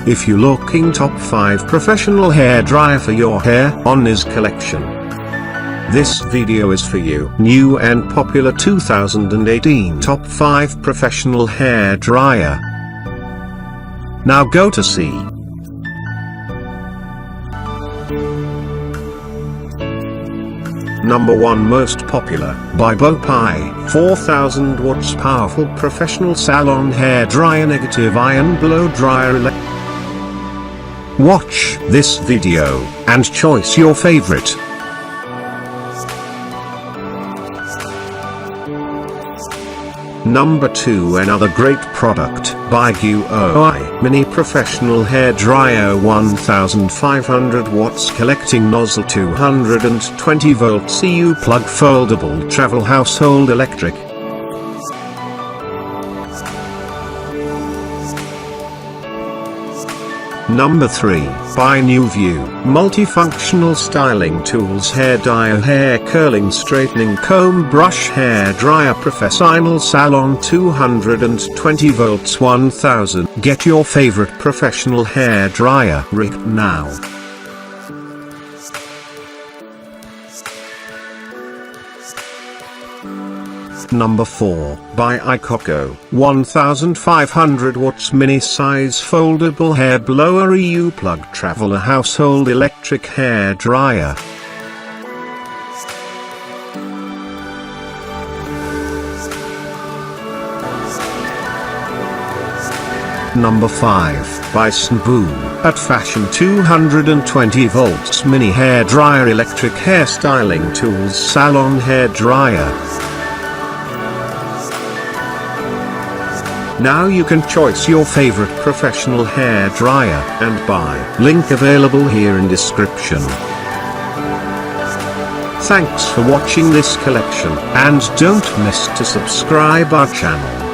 If you're looking top 5 professional hairdryer for your hair on this collection, this video is for you. New and popular 2018 top 5 professional hairdryer. Now go to see. Number 1 most popular, by Populer, 4000 watts powerful professional salon hair dryer negative iron blow dryer. Watch this video, and choose your favorite. Number 2 another great product, by Huami, mini professional hair dryer 1500 watts collecting nozzle 220 volts EU plug foldable travel household electric. Number 3, by New View, multifunctional styling tools hair dyer hair curling straightening comb brush hair dryer professional salon 220 volts 1000. Get your favorite professional hair dryer right now. Number 4, by iCoco, 1500 watts mini size foldable hair blower EU plug traveler household electric hair dryer. Number 5, by Snboo, at fashion 220 volts mini hair dryer electric hair styling tools salon hair dryer. Now you can choose your favorite professional hair dryer and buy. Link available here in description. Thanks for watching this collection, and don't miss to subscribe our channel.